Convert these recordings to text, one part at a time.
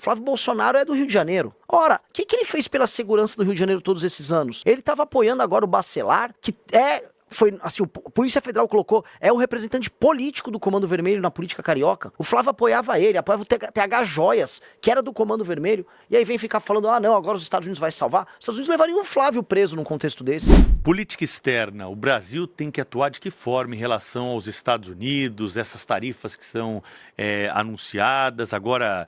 Flávio Bolsonaro é do Rio de Janeiro. Ora, o que ele fez pela segurança do Rio de Janeiro todos esses anos? Ele estava apoiando agora o Bacelar, que foi assim, a Polícia Federal colocou, é o representante político do Comando Vermelho na política carioca. O Flávio apoiava ele, apoiava o TH Joias, que era do Comando Vermelho, e aí vem ficar falando, não, agora os Estados Unidos vai salvar. Os Estados Unidos levariam o Flávio preso num contexto desse. Política externa, o Brasil tem que atuar de que forma em relação aos Estados Unidos, essas tarifas que são anunciadas, agora...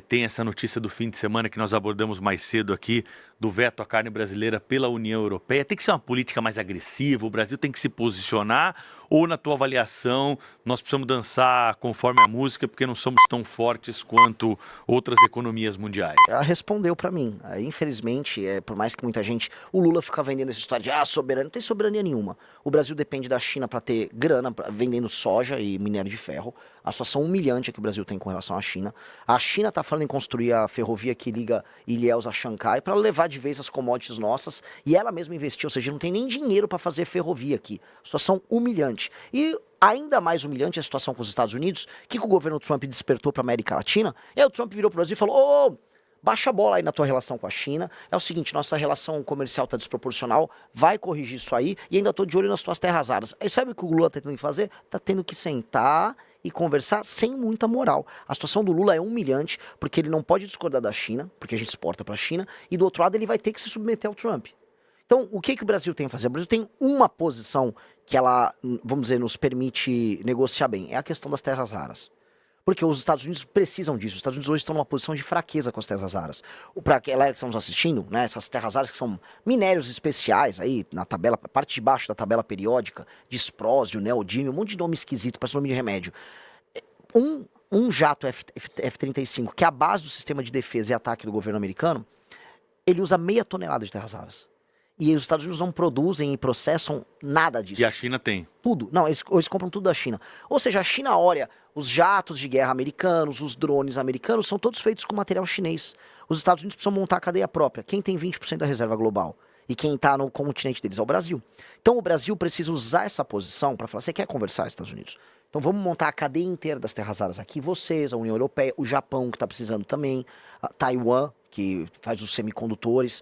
tem essa notícia do fim de semana que nós abordamos mais cedo aqui, do veto à carne brasileira pela União Europeia. Tem que ser uma política mais agressiva, o Brasil tem que se posicionar, ou na tua avaliação nós precisamos dançar conforme a música porque não somos tão fortes quanto outras economias mundiais? Ela respondeu pra mim. Infelizmente, por mais que muita gente... O Lula fica vendendo essa história de soberania. Não tem soberania nenhuma. O Brasil depende da China pra ter grana, vendendo soja e minério de ferro. A situação humilhante que o Brasil tem com relação à China. A China tá falando em construir a ferrovia que liga Ilhéus a Xangai para levar de vez as commodities nossas, e ela mesma investiu, ou seja, não tem nem dinheiro para fazer ferrovia aqui. Situação humilhante. E ainda mais humilhante a situação com os Estados Unidos, que o governo Trump despertou para a América Latina, e aí o Trump virou para o Brasil e falou, baixa a bola aí na tua relação com a China, é o seguinte, nossa relação comercial tá desproporcional, vai corrigir isso aí, e ainda tô de olho nas tuas terras raras. Aí sabe o que o Lula tá tendo que fazer? Tá tendo que sentar e conversar sem muita moral. A situação do Lula é humilhante, porque ele não pode discordar da China, porque a gente exporta para a China, e do outro lado ele vai ter que se submeter ao Trump. Então, o que o Brasil tem que fazer? O Brasil tem uma posição que ela, vamos dizer, nos permite negociar bem, é a questão das terras raras. Porque os Estados Unidos precisam disso. Os Estados Unidos hoje estão numa posição de fraqueza com as terras raras. Para aquela que estamos assistindo, né, essas terras raras que são minérios especiais, aí na tabela, parte de baixo da tabela periódica, disprósio, neodímio, um monte de nome esquisito, parece nome de remédio. Um jato F-35, que é a base do sistema de defesa e ataque do governo americano, ele usa 0,5 tonelada de terras raras. E os Estados Unidos não produzem e processam nada disso. E a China tem? Tudo. Não, eles compram tudo da China. Ou seja, a China olha, os jatos de guerra americanos, os drones americanos, são todos feitos com material chinês. Os Estados Unidos precisam montar a cadeia própria. Quem tem 20% da reserva global? E quem está no continente deles é o Brasil. Então o Brasil precisa usar essa posição para falar, você quer conversar, Estados Unidos? Então vamos montar a cadeia inteira das terras raras aqui. Vocês, a União Europeia, o Japão, que está precisando também, a Taiwan, que faz os semicondutores,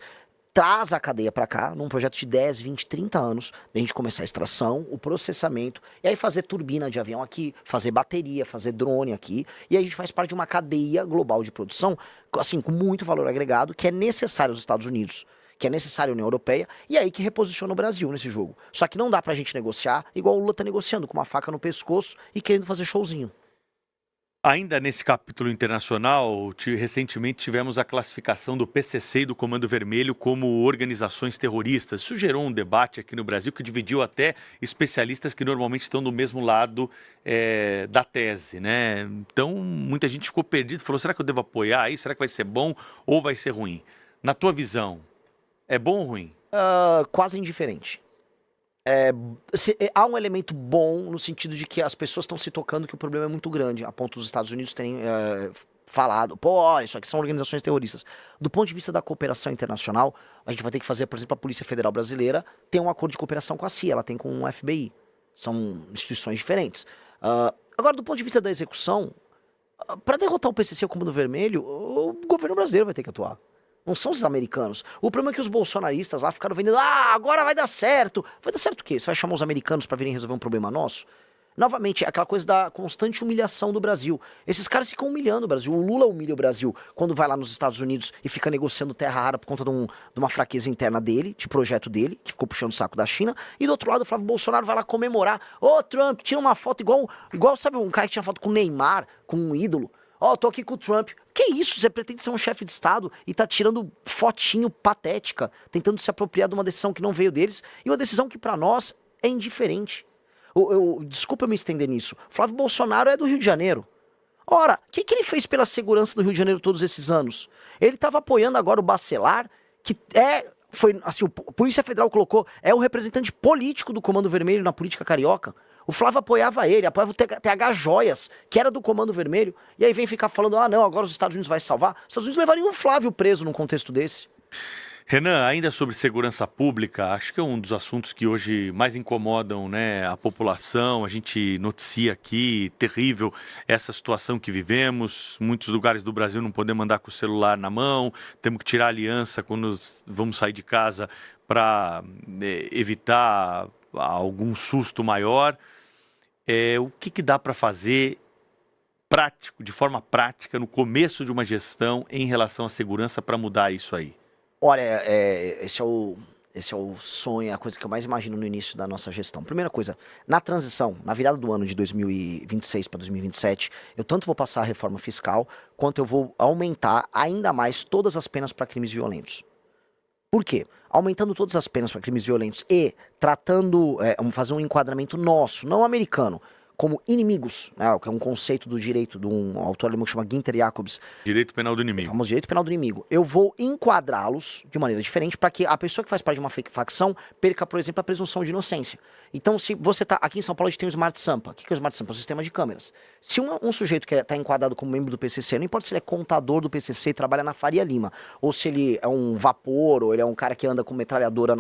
traz a cadeia para cá, num projeto de 10, 20, 30 anos, da gente começar a extração, o processamento, e aí fazer turbina de avião aqui, fazer bateria, fazer drone aqui, e aí a gente faz parte de uma cadeia global de produção, assim, com muito valor agregado, que é necessário aos Estados Unidos, que é necessário à União Europeia, e aí que reposiciona o Brasil nesse jogo. Só que não dá pra gente negociar igual o Lula tá negociando, com uma faca no pescoço e querendo fazer showzinho. Ainda nesse capítulo internacional, recentemente tivemos a classificação do PCC e do Comando Vermelho como organizações terroristas. Isso gerou um debate aqui no Brasil que dividiu até especialistas que normalmente estão do mesmo lado da tese, né? Então, muita gente ficou perdida, falou, será que eu devo apoiar isso? Será que vai ser bom ou vai ser ruim? Na tua visão, é bom ou ruim? Quase indiferente. Há um elemento bom no sentido de que as pessoas estão se tocando que o problema é muito grande, a ponto dos Estados Unidos terem falado, olha, isso aqui são organizações terroristas. Do ponto de vista da cooperação internacional, a gente vai ter que fazer, por exemplo, a Polícia Federal Brasileira tem um acordo de cooperação com a CIA, ela tem com o FBI. São instituições diferentes. Agora, do ponto de vista da execução, para derrotar o PCC e o Comando Vermelho, o governo brasileiro vai ter que atuar. Não são os americanos. O problema é que os bolsonaristas lá ficaram vendendo, agora vai dar certo. Vai dar certo o quê? Você vai chamar os americanos pra virem resolver um problema nosso? Novamente, é aquela coisa da constante humilhação do Brasil. Esses caras ficam humilhando o Brasil. O Lula humilha o Brasil quando vai lá nos Estados Unidos e fica negociando terra rara por conta de uma fraqueza interna dele, de projeto dele, que ficou puxando o saco da China. E do outro lado, o Flávio Bolsonaro vai lá comemorar. Trump, tira uma foto igual, sabe, um cara que tinha foto com o Neymar, com um ídolo. Tô aqui com o Trump. Que isso? Você pretende ser um chefe de Estado e tá tirando fotinho patética, tentando se apropriar de uma decisão que não veio deles e uma decisão que pra nós é indiferente. Desculpa eu me estender nisso. Flávio Bolsonaro é do Rio de Janeiro. Ora, o que ele fez pela segurança do Rio de Janeiro todos esses anos? Ele estava apoiando agora o Bacelar, que foi assim, a Polícia Federal colocou, é o representante político do Comando Vermelho na política carioca. O Flávio apoiava ele, apoiava o TH Joias, que era do Comando Vermelho, e aí vem ficar falando, não, agora os Estados Unidos vai salvar. Os Estados Unidos levariam o Flávio preso num contexto desse. Renan, ainda sobre segurança pública, acho que é um dos assuntos que hoje mais incomodam, né, a população. A gente noticia aqui, terrível, essa situação que vivemos. Muitos lugares do Brasil não podemos andar com o celular na mão, temos que tirar a aliança quando vamos sair de casa para evitar algum susto maior. O que dá para fazer prático, de forma prática, no começo de uma gestão em relação à segurança para mudar isso aí? Olha, esse é o sonho, a coisa que eu mais imagino no início da nossa gestão. Primeira coisa, na transição, na virada do ano de 2026 para 2027, eu tanto vou passar a reforma fiscal, quanto eu vou aumentar ainda mais todas as penas para crimes violentos. Por quê? Aumentando todas as penas para crimes violentos e tratando, fazer um enquadramento nosso, não americano, como inimigos, né, que é um conceito do direito de um autor alemão que chama Günther Jacobs. Direito penal do O inimigo. famoso direito penal do inimigo. Eu vou enquadrá-los de maneira diferente para que a pessoa que faz parte de uma facção perca, por exemplo, a presunção de inocência. Então, se você tá aqui em São Paulo, a gente tem o Smart Sampa. O que é o Smart Sampa? É um sistema de câmeras. Se um sujeito que está enquadrado como membro do PCC, não importa se ele é contador do PCC e trabalha na Faria Lima, ou se ele é um vapor, ou ele é um cara que anda com metralhadora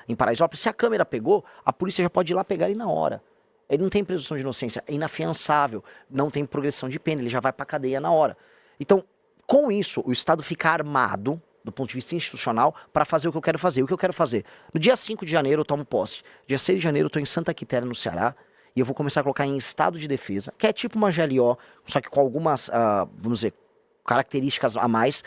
em Paraisópolis, se a câmera pegou, a polícia já pode ir lá pegar ele na hora. Ele não tem presunção de inocência, é inafiançável, não tem progressão de pena, ele já vai para cadeia na hora. Então, com isso, o Estado fica armado, do ponto de vista institucional, para fazer o que eu quero fazer. O que eu quero fazer? No dia 5 de janeiro eu tomo posse. Dia 6 de janeiro eu estou em Santa Quitéria, no Ceará, e eu vou começar a colocar em estado de defesa, que é tipo uma GLO, só que com algumas, vamos dizer, características a mais,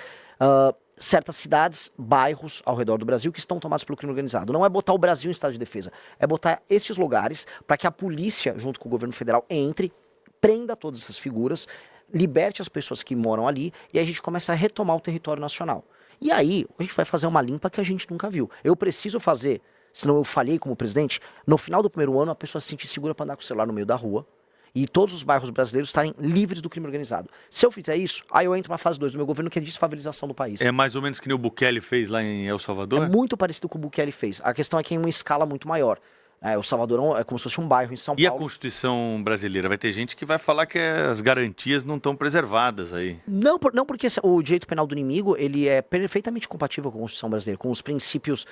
certas cidades, bairros ao redor do Brasil que estão tomados pelo crime organizado. Não é botar o Brasil em estado de defesa, é botar estes lugares para que a polícia, junto com o governo federal, entre, prenda todas essas figuras, liberte as pessoas que moram ali e aí a gente começa a retomar o território nacional. E aí a gente vai fazer uma limpa que a gente nunca viu. Eu preciso fazer, senão eu falhei como presidente, no final do primeiro ano a pessoa se sentir segura para andar com o celular no meio da rua, e todos os bairros brasileiros estarem livres do crime organizado. Se eu fizer isso, aí eu entro na fase 2 do meu governo, que é a desfavelização do país. É mais ou menos que nem o Bukele fez lá em El Salvador? É muito parecido com o que o Bukele fez. A questão é que é em uma escala muito maior. O Salvador é como se fosse um bairro em São E Paulo. a Constituição brasileira? Vai ter gente que vai falar que as garantias não estão preservadas aí. Não, porque o direito penal do inimigo, ele é perfeitamente compatível com a Constituição brasileira, com os princípios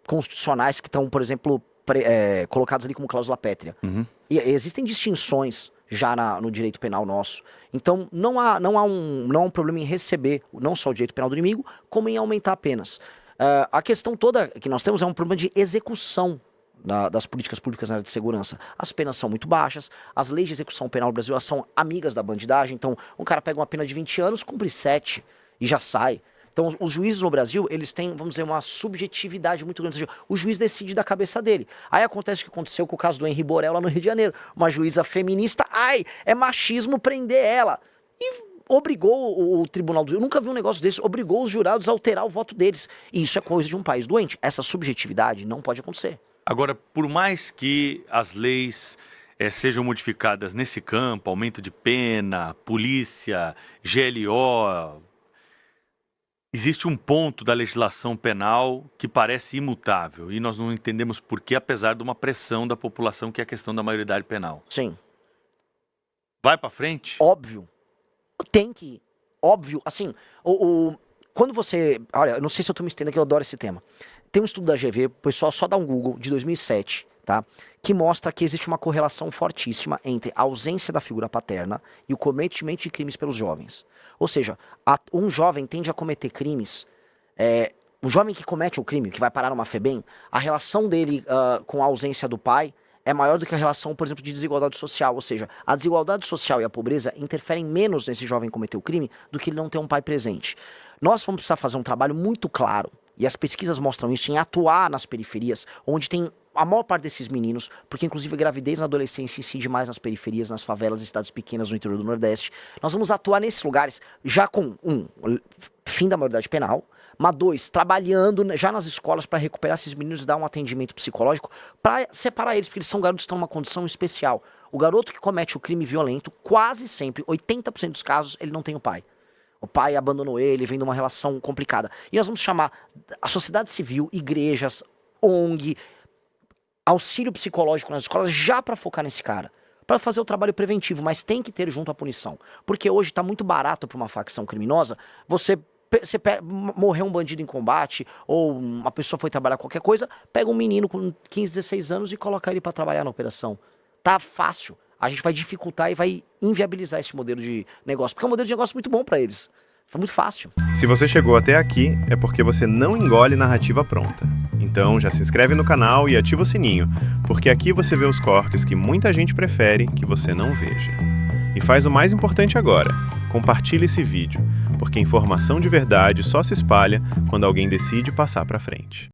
constitucionais que estão, por exemplo, colocados ali como cláusula pétrea. Uhum. E existem distinções já no direito penal nosso. Então, não há um problema em receber não só o direito penal do inimigo, como em aumentar penas. A questão toda que nós temos é um problema de execução das políticas públicas na área de segurança. As penas são muito baixas, as leis de execução penal no Brasil elas são amigas da bandidagem, então um cara pega uma pena de 20 anos, cumpre 7 e já sai. Então, os juízes no Brasil, eles têm, vamos dizer, uma subjetividade muito grande. Ou seja, o juiz decide da cabeça dele. Aí acontece o que aconteceu com o caso do Henri Borel lá no Rio de Janeiro. Uma juíza feminista, é machismo prender ela. E obrigou o tribunal eu nunca vi um negócio desse, obrigou os jurados a alterar o voto deles. E isso é coisa de um país doente. Essa subjetividade não pode acontecer. Agora, por mais que as leis sejam modificadas nesse campo, aumento de pena, polícia, GLO... Existe um ponto da legislação penal que parece imutável e nós não entendemos por que, apesar de uma pressão da população, que é a questão da maioridade penal. Sim. Vai pra frente? Óbvio. Tem que ir. Óbvio. Assim, quando você... Olha, eu não sei se eu tô me estendendo aqui, eu adoro esse tema. Tem um estudo da GV, o pessoal só dá um Google, de 2007, tá? Que mostra que existe uma correlação fortíssima entre a ausência da figura paterna e o cometimento de crimes pelos jovens. Ou seja, um jovem tende a cometer crimes, um jovem que comete o crime, que vai parar numa FEBEM, a relação dele com a ausência do pai é maior do que a relação, por exemplo, de desigualdade social. Ou seja, a desigualdade social e a pobreza interferem menos nesse jovem cometer o crime do que ele não ter um pai presente. Nós vamos precisar fazer um trabalho muito claro, e as pesquisas mostram isso, em atuar nas periferias, onde tem a maior parte desses meninos, porque inclusive a gravidez na adolescência incide mais nas periferias, nas favelas e cidades pequenas no interior do Nordeste. Nós vamos atuar nesses lugares já com, fim da maioridade penal, mas 2, trabalhando já nas escolas para recuperar esses meninos e dar um atendimento psicológico para separar eles, porque eles são garotos que estão numa condição especial. O garoto que comete o crime violento, quase sempre, 80% dos casos, ele não tem o pai. O pai abandonou ele, vem de uma relação complicada. E nós vamos chamar a sociedade civil, igrejas, ONG, auxílio psicológico nas escolas, já para focar nesse cara. Para fazer o trabalho preventivo, mas tem que ter junto a punição. Porque hoje está muito barato para uma facção criminosa você morreu um bandido em combate, ou uma pessoa foi trabalhar qualquer coisa, pega um menino com 15, 16 anos e coloca ele para trabalhar na operação. Tá fácil. A gente vai dificultar e vai inviabilizar esse modelo de negócio, porque é um modelo de negócio muito bom para eles. Foi muito fácil. Se você chegou até aqui, é porque você não engole narrativa pronta. Então já se inscreve no canal e ativa o sininho, porque aqui você vê os cortes que muita gente prefere que você não veja. E faz o mais importante agora, compartilhe esse vídeo, porque informação de verdade só se espalha quando alguém decide passar para frente.